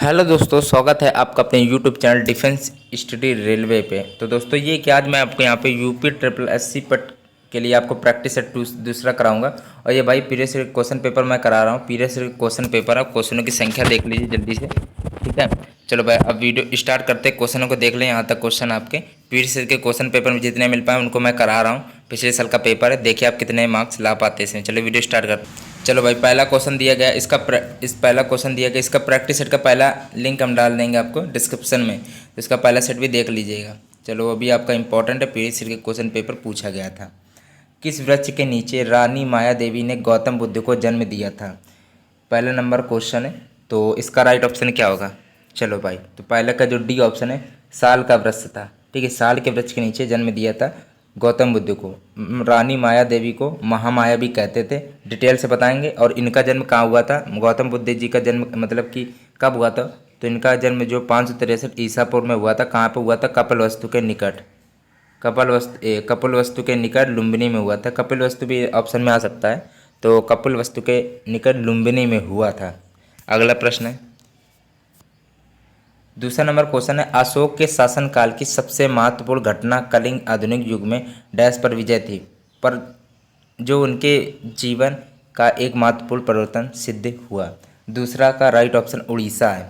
Hello दोस्तों, स्वागत है आपका अपने YouTube channel defence study railway पे। तो दोस्तों ये कि आज मैं आपको यहाँ पे यूपी ट्रिपल एससी पट के लिए आपको प्रैक्टिस सेट दूसरा कराऊंगा। और ये भाई प्रीवियस ईयर क्वेश्चन पेपर मैं करा रहा हूँ। प्रीवियस ईयर क्वेश्चन पेपर है, क्वेश्चनों की संख्या देख लीजिए जल्दी से। ठीक है, चलो भाई अब वीडियो स्टार्ट करते हैं। क्वेश्चनों को देख लें, यहाँ तक क्वेश्चन आपके प्रीवियस ईयर के क्वेश्चन पेपर में जितने मिल पाए उनको मैं करा रहा हूँ। पिछले साल का पेपर है, देखिए आप कितने मार्क्स ला पाते हैं इसमें। चलो वीडियो स्टार्ट करते हैं। चलो भाई पहला क्वेश्चन दिया गया, पहला क्वेश्चन दिया गया, इसका प्रैक्टिस सेट का पहला लिंक हम डाल देंगे आपको डिस्क्रिप्शन में, तो इसका पहला सेट भी देख लीजिएगा। चलो अभी आपका इंपॉर्टेंट है, प्रीवियस ईयर के क्वेश्चन पेपर पूछा गया था। किस वृक्ष के नीचे रानी माया देवी ने गौतम बुद्ध को जन्म दिया था? पहला नंबर क्वेश्चन है, तो इसका राइट ऑप्शन क्या होगा? चलो भाई, तो पहले का जो डी ऑप्शन है, साल का वृक्ष था। ठीक है, साल के वृक्ष के नीचे जन्म दिया था गौतम बुद्ध को। रानी माया देवी को महामाया भी कहते थे, डिटेल से बताएंगे। और इनका जन्म कहाँ हुआ था? गौतम बुद्ध जी का जन्म मतलब कि कब हुआ था? तो इनका जन्म जो 563 ईसा पूर्व में हुआ था। कहाँ पे हुआ था? कपिलवस्तु के निकट। कपिलवस्तु के निकट लुम्बिनी में हुआ था। कपिलवस्तु भी ऑप्शन में आ सकता है, तो कपिलवस्तु के निकट लुम्बिनी में हुआ था। अगला प्रश्न है, दूसरा नंबर क्वेश्चन है, अशोक के शासनकाल की सबसे महत्वपूर्ण घटना कलिंग आधुनिक युग में डैश पर विजय थी। पर जो उनके जीवन का एक महत्वपूर्ण परिवर्तन सिद्ध हुआ। दूसरा का राइट ऑप्शन उड़ीसा है।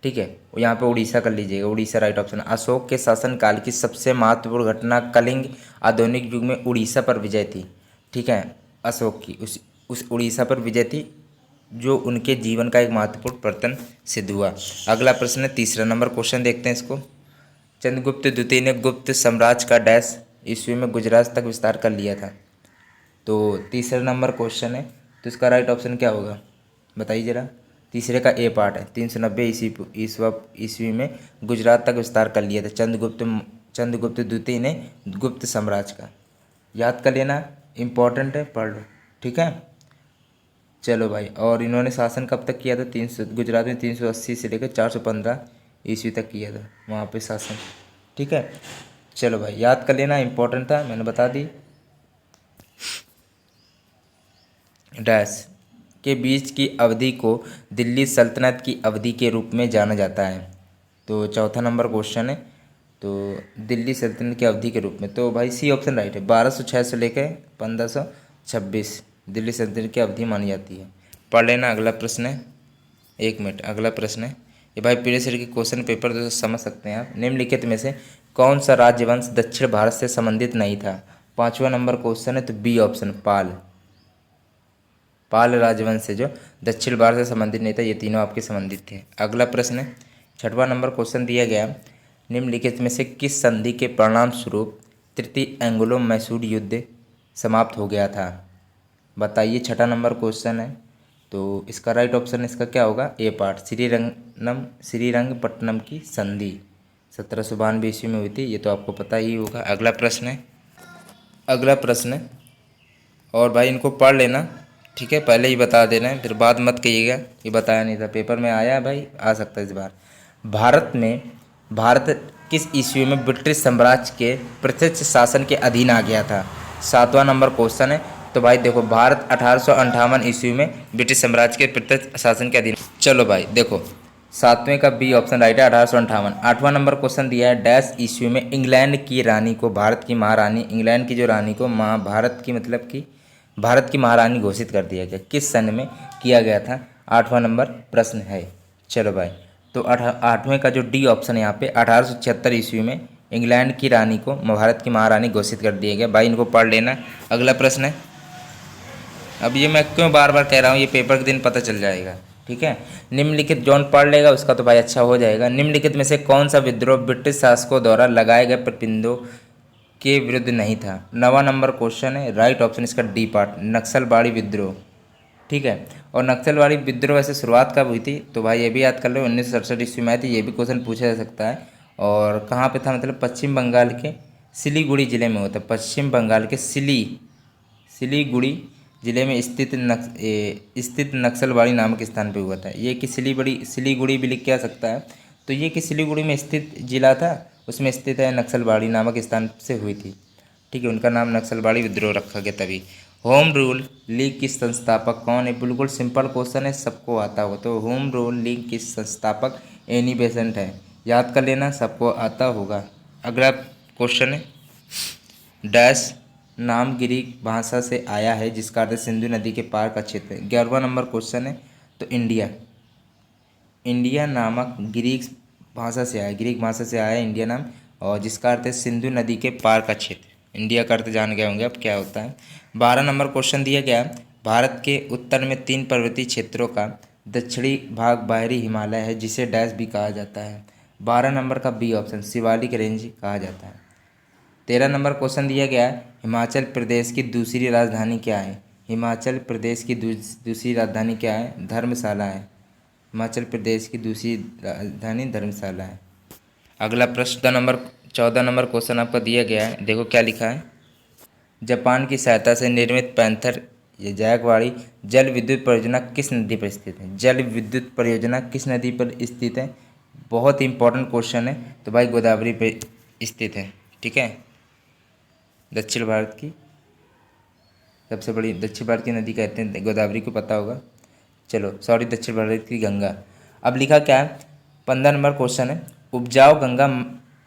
ठीक है, यहाँ पे उड़ीसा कर लीजिएगा, उड़ीसा राइट ऑप्शन। अशोक के शासनकाल की सबसे महत्वपूर्ण घटना कलिंग आधुनिक युग में उड़ीसा पर विजय थी। ठीक है, अशोक की उस उड़ीसा पर विजय थी, जो उनके जीवन का एक महत्वपूर्ण परिवर्तन सिद्ध हुआ। अगला प्रश्न है, तीसरा नंबर क्वेश्चन देखते हैं इसको। चंद्रगुप्त द्वितीय ने गुप्त साम्राज्य का डैश ईस्वी में गुजरात तक विस्तार कर लिया था। तो तीसरा नंबर क्वेश्चन है, तो इसका राइट ऑप्शन क्या होगा बताइए ज़रा। तीसरे का ए पार्ट है, 390 ईस्वी में गुजरात तक विस्तार कर लिया था चंद्रगुप्त द्वितीय ने गुप्त साम्राज्य का। याद कर लेना, इम्पोर्टेंट है, पढ़ लो। ठीक है, चलो भाई। और इन्होंने शासन कब तक किया था? गुजरात में 380 से लेकर 415 ईस्वी तक किया था वहाँ पे शासन। ठीक है, चलो भाई याद कर लेना, इम्पोर्टेंट था, मैंने बता दी। डैश के बीच की अवधि को दिल्ली सल्तनत की अवधि के रूप में जाना जाता है। तो चौथा नंबर क्वेश्चन है, तो दिल्ली सल्तनत की अवधि के रूप में, तो भाई सी ऑप्शन राइट है। 1206 से लेकर 1526 दिल्ली सल्तनत की अवधि मानी जाती है। पढ़ लेना। अगला प्रश्न है, एक मिनट, अगला प्रश्न है ये भाई प्रीवियस ईयर के क्वेश्चन पेपर तो समझ सकते हैं आप। निम्नलिखित में से कौन सा राज्यवंश दक्षिण भारत से संबंधित नहीं था? पाँचवा नंबर क्वेश्चन है, तो बी ऑप्शन पाल राजवंश से जो दक्षिण भारत से संबंधित नहीं था, ये तीनों आपके संबंधित थे। अगला प्रश्न है, छठवां नंबर क्वेश्चन दिया गया, निम्नलिखित में से किस संधि के परिणाम स्वरूप तृतीय एंग्लो मैसूर युद्ध समाप्त हो गया था? बताइए, छठा नंबर क्वेश्चन है, तो इसका राइट ऑप्शन इसका क्या होगा? ए पार्ट, श्रीरंगपट्टनम की संधि 1792 ईस्वी में हुई थी, ये तो आपको पता ही होगा। अगला प्रश्न है, अगला प्रश्न है, और भाई इनको पढ़ लेना। ठीक है, पहले ही बता देना है, फिर बाद मत कहिएगा ये बताया नहीं था। पेपर में आया है भाई, आ सकता है इस बार। भारत किस ईस्वी में ब्रिटिश साम्राज्य के प्रत्यक्ष शासन के अधीन आ गया था? सातवां नंबर क्वेश्चन है, तो भाई देखो, भारत 1858 ईस्वी में ब्रिटिश साम्राज्य के प्रत्यक्ष शासन के अधीन। चलो भाई देखो, सातवें का बी ऑप्शन राइट है, 1858। आठवां नंबर क्वेश्चन दिया है, डैश ईस्वी में इंग्लैंड की रानी को भारत की महारानी, इंग्लैंड की जो रानी को भारत की मतलब कि भारत की महारानी घोषित कर दिया गया? किस सन में किया गया था? आठवां नंबर प्रश्न है। चलो भाई, तो आठवें का जो डी ऑप्शन है यहाँ पे 1876 ईस्वी में इंग्लैंड की रानी को भारत की महारानी घोषित कर दिया गया। भाई इनको पढ़ लेना। अगला प्रश्न है, अब ये मैं क्यों बार बार कह रहा हूँ, ये पेपर के दिन पता चल जाएगा। ठीक है, निम्नलिखित जॉन पढ़ लेगा उसका तो भाई अच्छा हो जाएगा। निम्नलिखित में से कौन सा विद्रोह ब्रिटिश शासकों द्वारा लगाए गए प्रतिबंधों के विरुद्ध नहीं था? नवा नंबर क्वेश्चन है, राइट ऑप्शन इसका डी पार्ट, नक्सलवाड़ी विद्रोह। ठीक है, और नक्सलवाड़ी विद्रोह वैसे शुरुआत कब हुई थी? तो भाई ये भी याद कर लो, 1967 ईस्वी में आई थी। ये भी क्वेश्चन पूछा जा सकता है। और कहाँ पे था? मतलब पश्चिम बंगाल के सिलीगुड़ी जिले में होता है। पश्चिम बंगाल के सिलीगुड़ी जिले में स्थित नक्सलवाड़ी नामक स्थान पे हुआ था। ये कि सिलीगुड़ी भी लिख के आ सकता है, तो ये कि सिलीगुड़ी में स्थित जिला था, उसमें स्थित है, नक्सलवाड़ी नामक स्थान से हुई थी। ठीक है, उनका नाम नक्सलवाड़ी विद्रोह रखा गया तभी। होम रूल लीग की संस्थापक कौन है? बिल्कुल सिंपल क्वेश्चन है, सबको आता होगा। तो होम रूल लीग की संस्थापक एनी बेसेंट है, याद कर लेना, सबको आता होगा। अगला क्वेश्चन है, डैश नाम ग्रीक भाषा से आया है जिसका अर्थ सिंधु नदी के पार का क्षेत्र है। 11वां नंबर क्वेश्चन है, तो इंडिया, इंडिया नामक ग्रीक भाषा से आया, ग्रीक भाषा से आया है इंडिया नाम, और जिसका अर्थ है सिंधु नदी के पार का क्षेत्र। इंडिया का अर्थ जान गए होंगे अब क्या होता है। 12 नंबर क्वेश्चन दिया गया, भारत के उत्तर में 3 पर्वतीय क्षेत्रों का दक्षिणी भाग बाहरी हिमालय है जिसे डैश भी कहा जाता है। 12 नंबर का बी ऑप्शन शिवालिक रेंज कहा जाता है। 13 नंबर क्वेश्चन दिया गया है, हिमाचल प्रदेश की दूसरी राजधानी क्या है? हिमाचल प्रदेश की दूसरी राजधानी क्या है? धर्मशाला है। हिमाचल प्रदेश की दूसरी राजधानी धर्मशाला है। अगला प्रश्न 14 नंबर क्वेश्चन आपको दिया गया है, देखो क्या लिखा है। जापान की सहायता से निर्मित पैंथर या जायकवाड़ी जल विद्युत परियोजना किस नदी पर स्थित है? जल विद्युत परियोजना किस नदी पर स्थित है? बहुत इंपॉर्टेंट क्वेश्चन है। तो भाई गोदावरी पे स्थित है, ठीक है। दक्षिण भारत की सबसे बड़ी दक्षिण भारत की नदी कहते हैं गोदावरी को, पता होगा। चलो सॉरी, दक्षिण भारत की गंगा। अब लिखा क्या है, 15 नंबर क्वेश्चन है,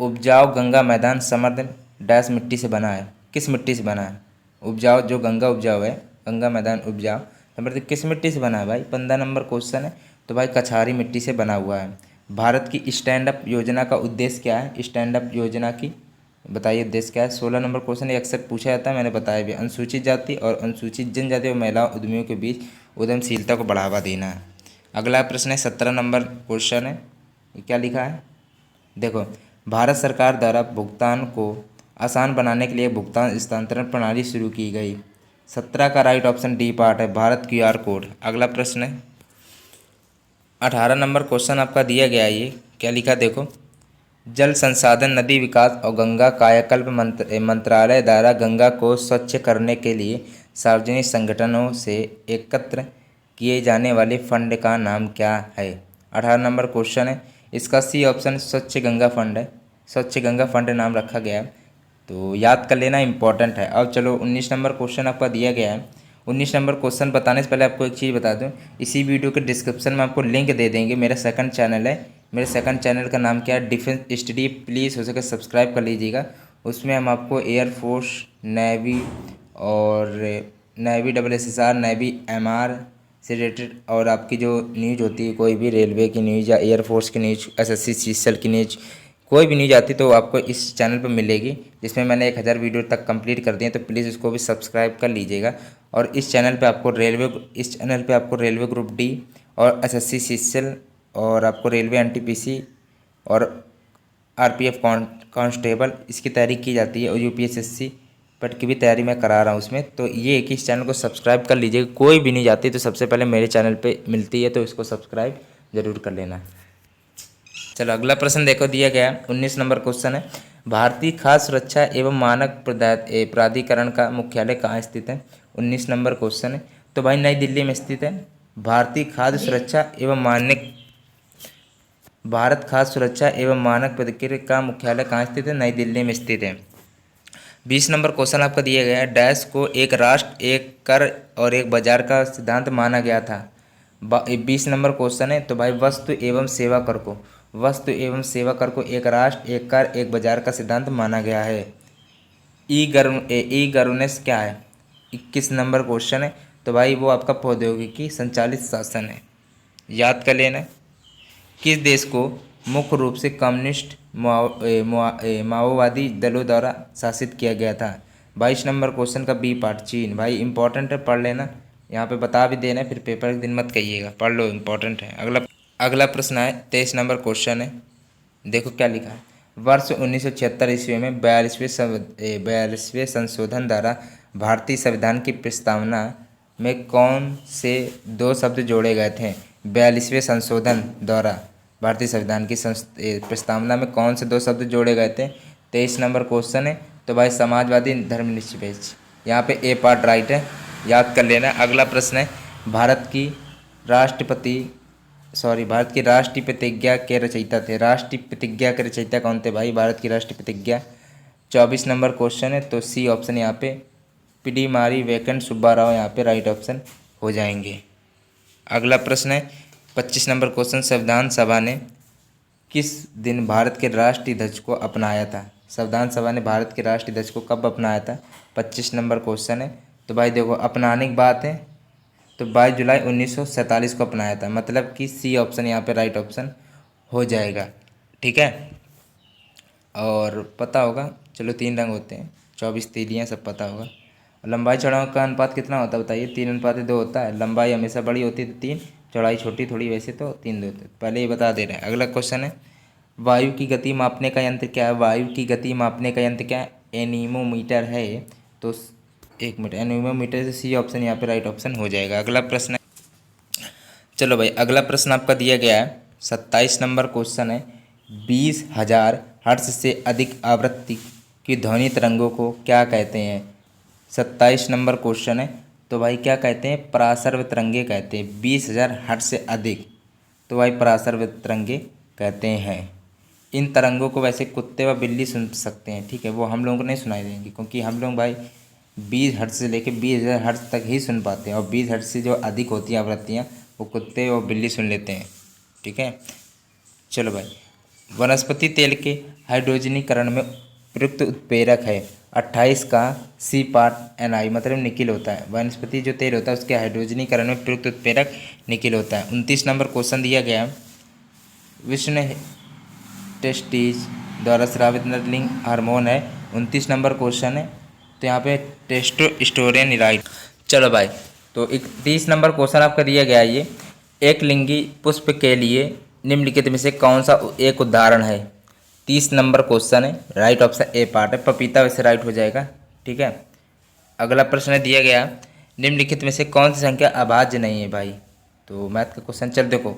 उपजाऊ गंगा मैदान समर्थ डैश मिट्टी से बना है? किस मिट्टी से बना है? उपजाऊ जो गंगा उपजाऊ है, गंगा मैदान उपजाऊ समर्थ किस मिट्टी से बना है भाई? 15 नंबर क्वेश्चन है। तो भाई कछारी मिट्टी से बना हुआ है। भारत की स्टैंड अप योजना का उद्देश्य क्या है? स्टैंड अप योजना की बताइए उद्देश्य क्या है? 16 नंबर क्वेश्चन ये अक्सर पूछा जाता है, मैंने बताया भी। अनुसूचित जाति और अनुसूचित जनजाति और महिला उद्यमियों के बीच उद्यमशीलता को बढ़ावा देना है। अगला प्रश्न है 17 नंबर क्वेश्चन है, ये क्या लिखा है? देखो, भारत सरकार द्वारा भुगतान को आसान बनाने के लिए भुगतान स्थानांतरण प्रणाली शुरू की गई। 17 का राइट ऑप्शन डी पार्ट है, भारत QR कोड। अगला प्रश्न है 18 नंबर क्वेश्चन आपका दिया गया है, ये क्या लिखा देखो। जल संसाधन नदी विकास और गंगा कायाकल्प मंत्रालय द्वारा गंगा को स्वच्छ करने के लिए सार्वजनिक संगठनों से एकत्र किए जाने वाले फंड का नाम क्या है? 18 नंबर क्वेश्चन है, इसका सी ऑप्शन स्वच्छ गंगा फंड है। स्वच्छ गंगा फंड नाम रखा गया है, तो याद कर लेना, इंपॉर्टेंट है। अब चलो 19 नंबर क्वेश्चन आपका दिया गया है। 19 नंबर क्वेश्चन बताने से पहले आपको एक चीज़ बता दूं, इसी वीडियो के डिस्क्रिप्शन में आपको लिंक दे देंगे, मेरा सेकंड चैनल है। मेरे सेकंड चैनल का नाम क्या है? Defence study. प्लीज़ हो सके सब्सक्राइब कर लीजिएगा। उसमें हम आपको एयरफोर्स, नेवी और नेवी SSR, नेवी MR से रिलेटेड, और आपकी जो न्यूज़ होती है, कोई भी रेलवे की न्यूज़ या एयरफोर्स की न्यूज़, SSC सीसल की न्यूज़, कोई भी न्यूज़ आती तो आपको इस चैनल पर मिलेगी, जिसमें मैंने 1000 वीडियो तक कंप्लीट कर दिए। तो प्लीज़ इसको भी सब्सक्राइब कर लीजिएगा। और इस चैनल पे आपको रेलवे ग्रुप D और SSC सीसल, और आपको रेलवे NTPC और RPF कांस्टेबल इसकी तैयारी की जाती है, और UPSSC पट की भी तैयारी मैं करा रहा हूँ उसमें। तो ये है कि इस चैनल को सब्सक्राइब कर लीजिएगा। कोई भी नहीं जाती तो सबसे पहले मेरे चैनल पे मिलती है, तो इसको सब्सक्राइब जरूर कर लेना। चलो अगला प्रश्न देखो दिया गया है, 19 नंबर क्वेश्चन है, भारतीय खाद्य सुरक्षा एवं मानक प्राधिकरण का मुख्यालय कहाँ स्थित है? 19 नंबर क्वेश्चन है। तो भाई नई दिल्ली में स्थित है। भारत खाद्य सुरक्षा एवं मानक प्राधिकरण का मुख्यालय कहाँ स्थित है? नई दिल्ली में स्थित है। 20 नंबर क्वेश्चन आपका दिया गया है, डैश को एक राष्ट्र एक कर और एक बाजार का सिद्धांत माना गया था। 20 नंबर क्वेश्चन है। तो भाई वस्तु एवं सेवा कर को एक राष्ट्र एक कर एक बाजार का सिद्धांत माना गया है। ई गवर्नेंस क्या है? 21 नंबर क्वेश्चन है। तो भाई वो आपका प्रौद्योगिकी संचालित शासन है, याद कर लेना। किस देश को मुख्य रूप से कम्युनिस्ट माओवादी दलों द्वारा शासित किया गया था? 22 नंबर क्वेश्चन का बी पार्ट, चीन। भाई इंपॉर्टेंट है, पढ़ लेना, यहाँ पे बता भी देना, फिर पेपर के दिन मत कहिएगा, पढ़ लो, इंपॉर्टेंट है। अगला प्रश्न है 23 नंबर क्वेश्चन है, देखो क्या लिखा है। वर्ष 1976 ईस्वी में 42वें संशोधन द्वारा भारतीय संविधान की प्रस्तावना में कौन से 2 शब्द जोड़े गए थे? 42वें संशोधन द्वारा भारतीय संविधान की प्रस्तावना में कौन से 2 शब्द जोड़े गए थे? 23 नंबर क्वेश्चन है। तो भाई समाजवादी, धर्मनिरपेक्ष, यहाँ पे ए पार्ट राइट है, याद कर लेना। अगला प्रश्न है, भारत की राष्ट्रीय प्रतिज्ञा के रचयिता थे? राष्ट्रीय प्रतिज्ञा के रचयिता कौन थे भाई? भारत की राष्ट्रीय प्रतिज्ञा। 24 नंबर क्वेश्चन है। तो सी ऑप्शन यहाँ पे पिडीमारी वैकेंट सुब्बाराव यहाँ पे राइट ऑप्शन हो जाएंगे। अगला प्रश्न है 25 नंबर क्वेश्चन, संविधान सभा ने किस दिन भारत के राष्ट्रीय ध्वज को अपनाया था? संविधान सभा ने भारत के राष्ट्रीय ध्वज को कब अपनाया था? 25 नंबर क्वेश्चन है। तो भाई देखो, अपनाने की बात है तो 22 जुलाई 1947 को अपनाया था, मतलब कि सी ऑप्शन यहाँ पे राइट ऑप्शन हो जाएगा। ठीक है, और पता होगा, चलो 3 रंग होते हैं, 24 तीलियाँ, सब पता होगा। लंबाई चौड़ाई का अनुपात कितना होता है बताइए? 3:2 होता है। लंबाई हमेशा बड़ी होती है तो 3, चौड़ाई छोटी थोड़ी वैसे तो 3 होते हैं, पहले ही बता दे रहे हैं। अगला क्वेश्चन है, वायु की गति मापने का यंत्र क्या है? वायु की गति मापने का यंत्र क्या है? एनीमोमीटर है। तो 1 मिनट, एनीमोमीटर से सी ऑप्शन यहाँ पे राइट ऑप्शन हो जाएगा। अगला प्रश्न है, चलो भाई अगला प्रश्न आपका दिया गया है 27 नंबर क्वेश्चन है, 20,000 हर्ट्ज से अधिक आवृत्ति की ध्वनि तरंगों को क्या कहते हैं? 27 नंबर क्वेश्चन है। तो भाई क्या कहते हैं? परासर्व तरंगे कहते हैं। 20,000 हर्ट्ज से अधिक, तो भाई परासर्व तरंगे कहते हैं। इन तरंगों को वैसे कुत्ते व बिल्ली सुन सकते हैं, ठीक है, वो हम लोगों को नहीं सुनाई देंगे, क्योंकि हम लोग भाई 20 हर्ट्ज से लेकर 20,000 हर्ट्ज तक ही सुन पाते हैं, और 20 हर्ट्ज से जो अधिक होती हैं आवृत्तियाँ वो कुत्ते और बिल्ली सुन लेते हैं। ठीक है, चलो भाई, वनस्पति तेल के हाइड्रोजनीकरण में प्रयुक्त उत्प्रेरक है 28 का सी पार्ट Ni, मतलब निकिल होता है। वनस्पति जो तेल होता है उसके हाइड्रोजनीकरण में प्रयुक्त उत्प्रेरक निकिल होता है। 29 नंबर क्वेश्चन दिया गया, विष्णु टेस्टिस द्वारा स्रावित नरलिंग हार्मोन है। 29 नंबर क्वेश्चन है, तो यहाँ पे टेस्टोस्टेरोन राइट। चलो भाई, तो 31 नंबर क्वेश्चन आपका दिया गया है, ये एक लिंगी पुष्प के लिए निम्नलिखित में से कौन सा एक उदाहरण है? 30 नंबर क्वेश्चन है, राइट ऑप्शन ए पार्ट है, पपीता वैसे राइट हो जाएगा। ठीक है, अगला प्रश्न दिया गया, निम्नलिखित में से कौन सी संख्या अभाज्य नहीं है? भाई तो मैथ का क्वेश्चन, चल देखो,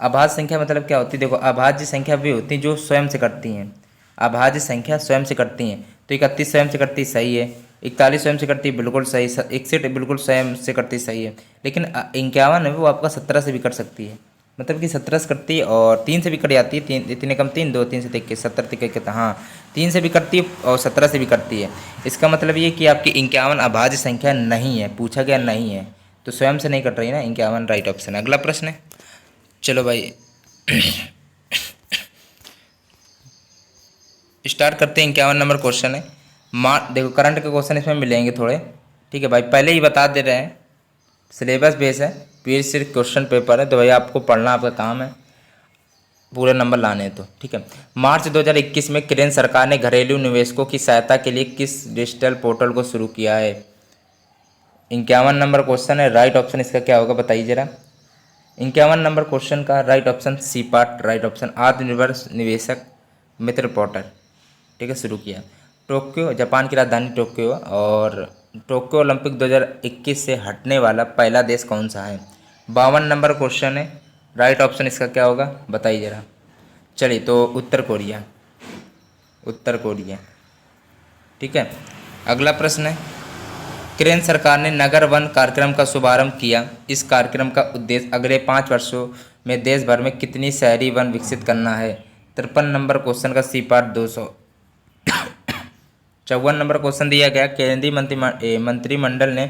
अभाज्य संख्या मतलब क्या होती है? देखो, अभाज्य संख्या भी होती है जो स्वयं से कटती हैं। अभाज्य संख्या स्वयं से कटती हैं, तो 31 स्वयं से कटती सही है, 41 स्वयं से कटती बिल्कुल सही, 61 बिल्कुल स्वयं से कटती सही है, लेकिन 51 है वो आपका 17 से भी कट सकती है, मतलब कि 17 से कटती है और 3 से भी कट जाती है। 3 इतने कम 3, 2 3 से 21, 70 तक कितना, हाँ 3 से भी कटती है और 17 से भी कटती है। इसका मतलब ये कि आपकी 51 अभाज्य संख्या नहीं है, पूछा गया नहीं है, तो स्वयं से नहीं कट रही ना, 51 राइट ऑप्शन। अगला प्रश्न है, चलो भाई स्टार्ट करते हैं। 51 नंबर क्वेश्चन है, देखो करंट के क्वेश्चन इसमें मिलेंगे थोड़े, ठीक है भाई, पहले ही बता दे रहे हैं, सिलेबस बेस है, फिर सिर्फ क्वेश्चन पेपर है, तो भाई आपको पढ़ना आपका काम है, पूरे नंबर लाने हैं तो ठीक है। मार्च 2021 में केंद्र सरकार ने घरेलू निवेशकों की सहायता के लिए किस डिजिटल पोर्टल को शुरू किया है? 51 नंबर क्वेश्चन है, राइट ऑप्शन इसका क्या होगा बताइए जरा? 51 नंबर क्वेश्चन का right option C part right option, Atmanirbhar Niveshak मित्र पोर्टल, ठीक है, शुरू किया। टोक्यो, जापान की राजधानी टोक्यो, और टोक्यो ओलंपिक 2021 से हटने वाला पहला देश कौन सा है? 52 नंबर क्वेश्चन है, राइट ऑप्शन इसका क्या होगा बताइए जरा? चलिए, तो उत्तर कोरिया, उत्तर कोरिया, ठीक है। अगला प्रश्न है, केंद्र सरकार ने नगर वन कार्यक्रम का शुभारंभ किया। इस कार्यक्रम का उद्देश्य अगले 5 वर्षों में देश भर में कितनी शहरी वन विकसित करना है? 53 नंबर क्वेश्चन का सी पार्ट 200। 54 नंबर क्वेश्चन दिया गया, केंद्रीय मंत्रिमंडल ने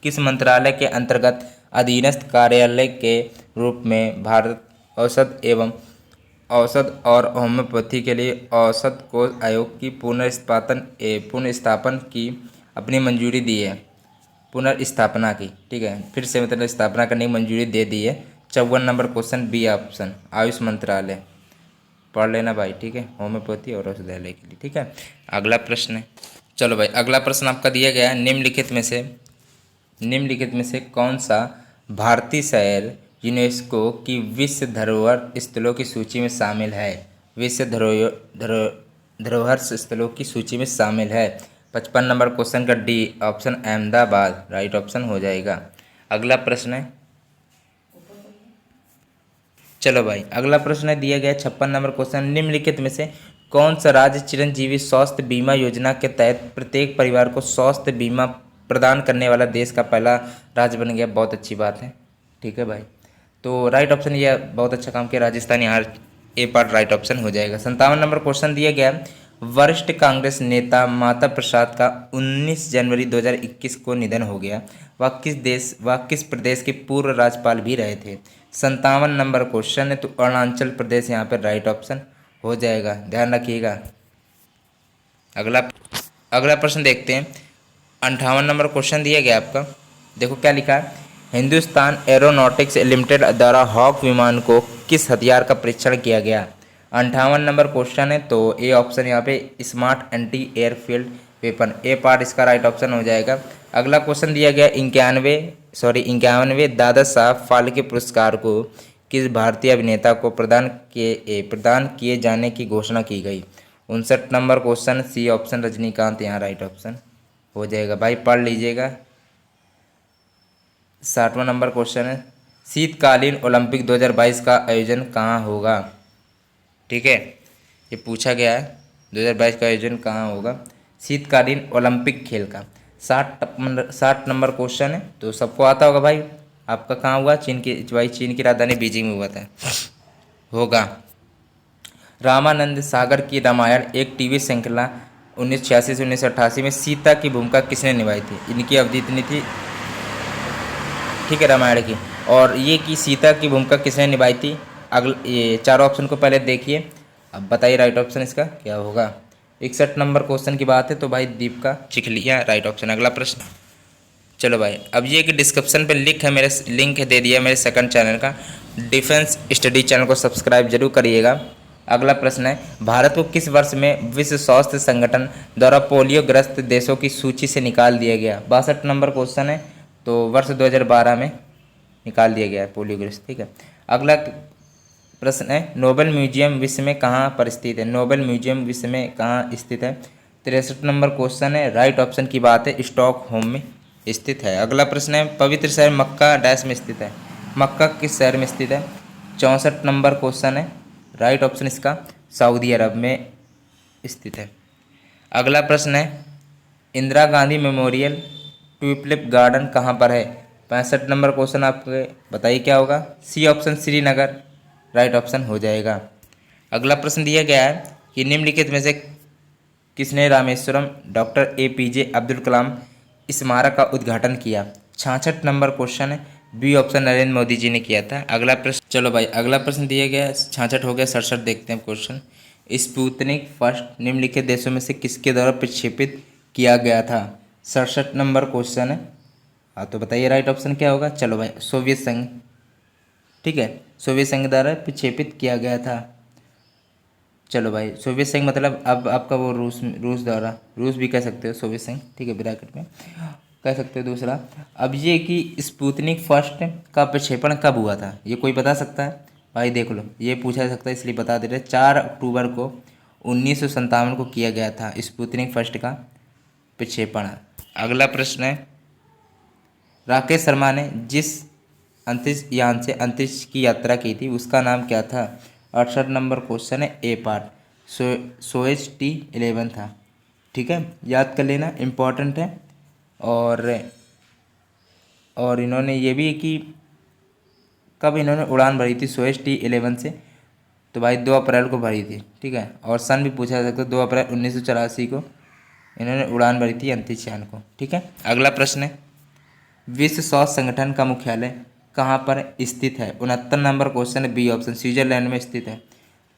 किस मंत्रालय के अंतर्गत अधीनस्थ कार्यालय के रूप में भारत औषध और होम्योपैथी के लिए औषध कोष आयोग की पुनर्स्थापन की अपनी मंजूरी दी है? पुनर्स्थापना की, ठीक है, फिर से मतलब स्थापना करने की मंजूरी दे दी है। 54 number question B option, Ayush मंत्रालय, पढ़ लेना भाई, ठीक है, होम्योपैथी और औषधालय के लिए, ठीक है। अगला प्रश्न है, चलो भाई अगला प्रश्न आपका दिया गया है, निम्नलिखित में से कौन सा भारतीय शहर यूनेस्को की विश्व धरोहर स्थलों की सूची में शामिल है? विश्व धरोहर स्थलों की सूची में शामिल है। 55 नंबर क्वेश्चन का D option Ahmedabad right option हो जाएगा। अगला प्रश्न है, चलो भाई अगला प्रश्न है दिया गया 56 नंबर क्वेश्चन, निम्नलिखित में से कौन सा राज्य चिरंजीवी स्वास्थ्य बीमा योजना के तहत प्रत्येक परिवार को स्वास्थ्य बीमा प्रदान करने वाला देश का पहला राज्य बन गया? बहुत अच्छी बात है, ठीक है भाई, तो राइट ऑप्शन ये बहुत अच्छा काम किया राजस्थान, यहाँ ए पार्ट राइट ऑप्शन हो जाएगा। 57 नंबर क्वेश्चन दिया गया, वरिष्ठ कांग्रेस नेता माता प्रसाद का 19 जनवरी 2021 को निधन हो गया। वह किस प्रदेश के पूर्व राज्यपाल भी रहे थे? 57 नंबर क्वेश्चन है, तो अरुणाचल प्रदेश यहाँ पर राइट ऑप्शन हो जाएगा, ध्यान रखिएगा। अगला अगला प्रश्न देखते हैं। 58 नंबर क्वेश्चन दिया गया आपका, देखो क्या लिखा है। हिंदुस्तान एरोनॉटिक्स लिमिटेड द्वारा हॉक विमान को किस हथियार का परीक्षण किया गया? 58 नंबर क्वेश्चन है, तो ए ऑप्शन यहाँ पे स्मार्ट एंटी एयरफील्ड वेपन, ए पार्ट इसका राइट ऑप्शन हो जाएगा। अगला क्वेश्चन दिया गया 51वें दादा साहब फाल्के पुरस्कार को किस भारतीय अभिनेता को प्रदान किए जाने की घोषणा की गई? 59 number question, C option Rajinikanth यहाँ राइट ऑप्शन हो जाएगा, भाई पढ़ लीजिएगा। 60वां नंबर क्वेश्चन है, शीतकालीन ओलंपिक 2022 का आयोजन कहाँ होगा? ठीक है, ये पूछा गया है 2022 का आयोजन कहाँ होगा, शीतकालीन ओलंपिक खेल का। 60 नंबर क्वेश्चन है, तो सबको आता होगा भाई, आपका कहाँ हुआ? चीन की राजधानी बीजिंग में हुआ था, होगा। रामानंद सागर की रामायण एक टीवी श्रृंखला 1986 से 1988 में सीता की भूमिका किसने निभाई थी? इनकी अवधि इतनी थी, ठीक है, रामायण की। और ये कि सीता की भूमिका किसने निभाई थी? ये चारों ऑप्शन को पहले देखिए, अब बताइए राइट ऑप्शन इसका क्या होगा। 61 नंबर क्वेश्चन की बात है, तो भाई दीपिका चिखलिया राइट ऑप्शन। अगला प्रश्न, चलो भाई, अब ये कि डिस्क्रिप्शन पे लिंक है दे दिया मेरे सेकंड चैनल का, डिफेंस स्टडी चैनल को सब्सक्राइब जरूर करिएगा। अगला प्रश्न है, भारत को किस वर्ष में विश्व स्वास्थ्य संगठन द्वारा पोलियो ग्रस्त देशों की सूची से निकाल दिया गया? 62 नंबर क्वेश्चन है, तो वर्ष 2012 में निकाल दिया गया है पोलियो ग्रस्त, ठीक है। अगला प्रश्न है, नोबेल म्यूजियम विश्व में कहाँ पर स्थित है? नोबेल म्यूजियम विश्व में कहाँ स्थित है? 63 नंबर क्वेश्चन है, राइट ऑप्शन की बात है, स्टॉकहोम में स्थित है। अगला प्रश्न है, पवित्र शहर मक्का डैश में स्थित है? मक्का किस शहर में स्थित है? 64 नंबर क्वेश्चन है, राइट ऑप्शन इसका सऊदी अरब में स्थित है। अगला प्रश्न है, Indira Gandhi memorial tulip garden कहाँ पर है? 65 नंबर क्वेश्चन आपके बताइए क्या होगा? C option Srinagar right option हो जाएगा। अगला प्रश्न दिया गया है कि निम्नलिखित में से किसने रामेश्वरम डॉक्टर APJ अब्दुल कलाम स्मारक का उद्घाटन किया? 66 नंबर क्वेश्चन है, बी ऑप्शन नरेंद्र मोदी जी ने किया था। अगला प्रश्न, चलो भाई अगला प्रश्न दिया गया है, 66 हो गया, 67 देखते हैं क्वेश्चन। स्पुतनिक फर्स्ट निम्नलिखित देशों में से किसके द्वारा प्रक्षेपित किया गया था? 67 नंबर क्वेश्चन है, हाँ तो बताइए राइट ऑप्शन क्या होगा? चलो भाई सोवियत संघ, ठीक है, सोवियत संघ द्वारा प्रक्षेपित किया गया था। चलो भाई सोवियत संघ मतलब अब आपका वो रूस द्वारा, रूस भी कह सकते हो सोवियत संघ, ठीक है, ब्रैकेट में कह सकते हो। दूसरा, अब ये कि स्पुतनिक फर्स्ट का प्रक्षेपण कब हुआ था, ये कोई बता सकता है? भाई देख लो, ये पूछा जा सकता है इसलिए बता दे रहे, 4 अक्टूबर को 1957 को किया गया था स्पुतनिक फर्स्ट का प्रक्षेपण। अगला प्रश्न है, राकेश शर्मा ने जिस अंतरिक्ष यान से अंतरिक्ष की यात्रा की थी उसका नाम क्या था? 68 नंबर क्वेश्चन है, ए पार्ट सोएज T11 था, ठीक है, याद कर लेना, इम्पोर्टेंट है। और इन्होंने ये भी कि कब इन्होंने उड़ान भरी थी सोएज T11 से, तो भाई 2 अप्रैल को भरी थी, ठीक है, और सन भी पूछा जा सकता है, 2 अप्रैल 1984 को इन्होंने उड़ान भरी थी अंतरिक्ष यान को, ठीक है। अगला प्रश्न है, विश्व स्वास्थ्य संगठन का मुख्यालय कहाँ पर स्थित है? 69 नंबर क्वेश्चन है, बी ऑप्शन स्विट्जरलैंड में स्थित है,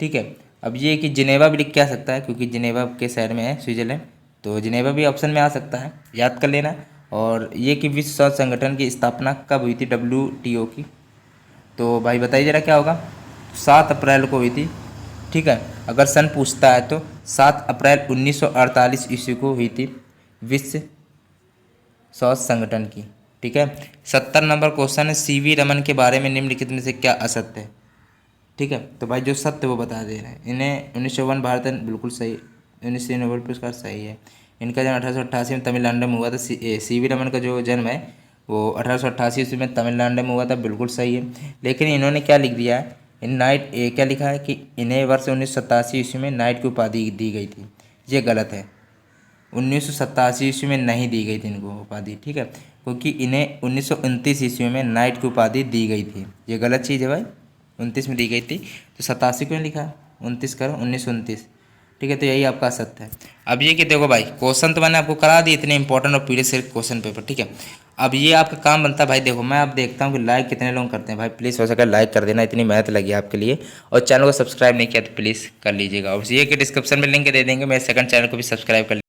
ठीक है। अब ये कि जिनेवा भी लिख के आ सकता है क्योंकि जिनेवा के शहर में है स्विट्जरलैंड, तो जिनेवा भी ऑप्शन में आ सकता है, याद कर लेना। और ये कि विश्व स्वास्थ्य संगठन की स्थापना कब हुई थी WTO की? तो भाई बताइए जरा क्या होगा? 7 अप्रैल को हुई थी, ठीक है। अगर सन पूछता है तो 7 अप्रैल 1948 ईस्वी को हुई थी विश्व स्वास्थ्य संगठन की, ठीक है। 70 नंबर क्वेश्चन है, CV रमन के बारे में निम्नलिखित में से क्या असत्य है? ठीक है, तो भाई जो सत्य वो बता दे रहे हैं। इन्हें 1951 भारत रत्न बिल्कुल सही, 19 नोबेल पुरस्कार सही है। इनका जन्म 1888 में तमिलनाडु में हुआ था। CV रमन का जो जन्म है वो 1888 ईस्वी में तमिलनाडु में हुआ था, बिल्कुल सही है। लेकिन इन्होंने क्या लिख दिया है, क्या लिखा है कि इन्हें वर्ष 1987 ईस्वी में नाइट की उपाधि दी गई थी, ये गलत है। 1987 ईस्वी में नहीं दी गई थी इनको उपाधि, ठीक है, क्योंकि इन्हें 1929 ईस्वी में नाइट की उपाधि दी गई थी, ये गलत चीज़ है भाई। 29 में दी गई थी तो 87 क्यों लिखा? 29 करो, 1929, ठीक है, तो यही आपका सत्य है। अब ये कि देखो भाई, क्वेश्चन तो मैंने आपको करा दिए इतने इंपॉर्टेंट और पीरियड से क्वेश्चन पेपर, ठीक है। अब ये आपका काम बनता है भाई, देखो मैं अब देखता हूँ कि लाइक कितने लोग करते हैं भाई, प्लीज़ हो सके लाइक कर देना, इतनी मेहनत लगी है आपके लिए। और चैनल को सब्सक्राइब नहीं किया तो प्लीज़ कर लीजिएगा। और ये कि डिस्क्रिप्शन में लिंक दे देंगे, मेरे सेकंड चैनल को भी सब्सक्राइब कर लीजिए।